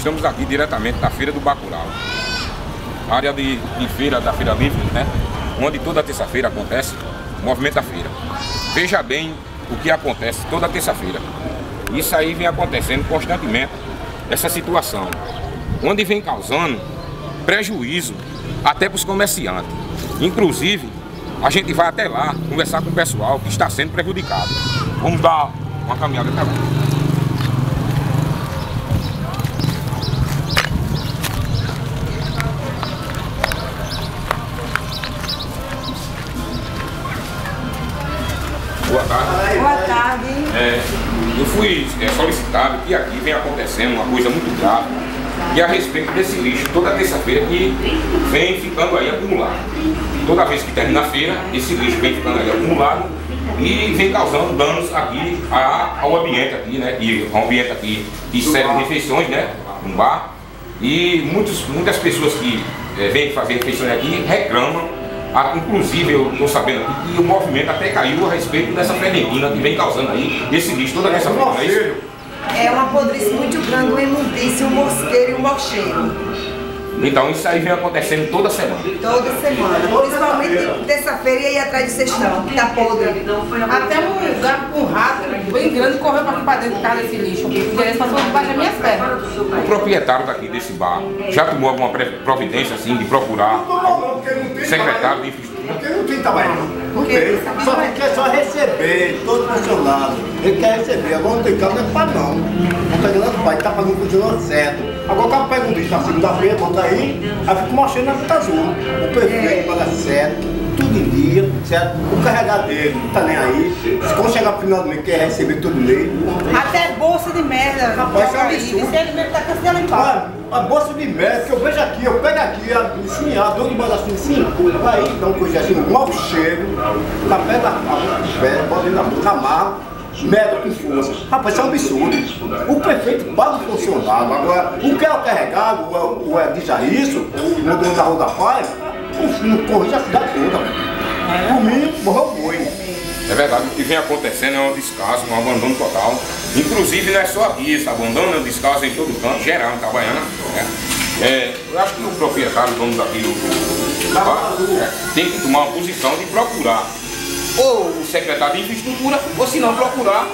estamos aqui diretamente da Feira do Bacurau, área de feira, da Feira Livre, né? Onde toda terça-feira acontece o movimento da feira. Veja bem o que acontece toda terça-feira. Isso aí vem acontecendo constantemente, essa situação, onde vem causando prejuízo até para os comerciantes. Inclusive, a gente vai até lá conversar com o pessoal que está sendo prejudicado. Vamos dar uma caminhada até lá. Boa tarde. Boa tarde. Eu fui solicitado que aqui vem acontecendo uma coisa muito grave, que é a respeito desse lixo toda terça-feira que vem ficando aí acumulado. Toda vez que termina a feira, esse lixo vem ficando aí acumulado e vem causando danos aqui ao ambiente aqui, né? E ao ambiente aqui que serve refeições, né? Um bar. E muitas pessoas que vêm fazer refeições aqui reclamam. Inclusive eu estou sabendo aqui que o movimento até caiu a respeito dessa fedentina que vem causando aí esse lixo toda essa feira. É uma podrice muito grande, uma imundícia, um mosqueiro e um mau cheiro. Então isso aí vem acontecendo toda semana. Toda semana, principalmente terça-feira e aí atrás de sextão, que tá podre. Até um lugar com um rato bem grande correu para aqui para dentro de casa desse lixo. Porque eles passou debaixo das minhas pernas. O proprietário daqui desse bar já tomou alguma providência assim de procurar o secretário de infraestrutura? Porque não tem trabalho. Não tem. Só quer só receber, todo funcionário. Ele quer receber. Agora não tem carro, não é para não. Não tá ganhando pai, tá pagando o funcionário certo. Agora o cara pega um lixo na segunda-feira, bota aí fica uma cheia na puta azul. O prefeito paga certo, tudo em dia, certo? O carregador dele não tá nem aí. Quando chegar pro final do mês, quer receber tudo nele. Até bolsa de merda. Rapaz, isso é um absurdo. Ele mesmo tá cancelando em pau. A bolsa de merda que eu vejo aqui, eu pego aqui, a dor de banda assim, aí dá um coisa assim, um mau cheiro, tá perto da boca de pé, bota dentro da boca, amarra. Merda com força. Rapaz, isso é um absurdo. O prefeito paga o funcionário. Agora, o que é o carregado, o diz isso, o dono da Rua da Paz, não corrige a cidade toda. Por mim, morreu o boi. É verdade, o que vem acontecendo é um descaso, um abandono total. Inclusive não é só aqui, esse abandono é um descaso em todo canto, geral, em Itabaiana. Eu acho que o proprietário, dono daqui do bar, tem que tomar uma posição de procurar ou o secretário de infraestrutura, ou se não procurar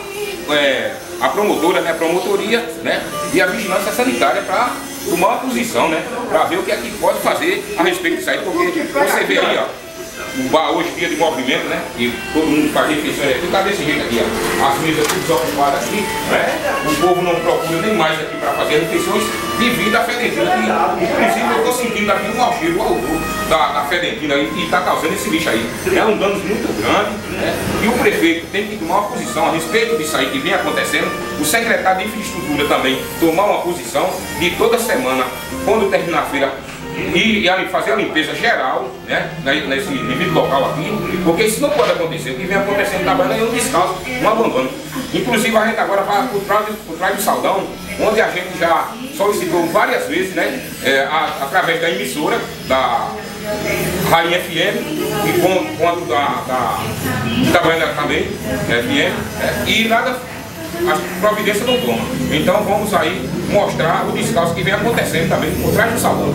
a promotora, né, a promotoria, né, e a vigilância sanitária para tomar uma posição, né, para ver o que é que pode fazer a respeito disso aí, porque você vê aí, ó, o bar hoje dia de movimento, né, e todo mundo faz refeições aqui, tá desse jeito aqui, ó, as mesas tudo desocupadas aqui, né, o povo não procura nem mais aqui para fazer refeições devido à fedentina, inclusive eu estou sentindo aqui um mau cheiro da fedentina e está causando esse lixo aí. É um dano muito grande, né? E o prefeito tem que tomar uma posição a respeito disso aí que vem acontecendo, o secretário de infraestrutura também tomar uma posição de toda semana, quando terminar a feira, e fazer a limpeza geral, né, nesse nível local aqui, porque isso não pode acontecer. O que vem acontecendo em Itabaiana é um descaso, um abandono. Inclusive a gente agora vai por trás do Saldão, onde a gente já solicitou várias vezes, né, através da emissora, da Rainha FM e quanto da Itabaiana também, FM, e nada, a providência não toma. Então vamos aí mostrar o descaso que vem acontecendo também por trás do Saldão.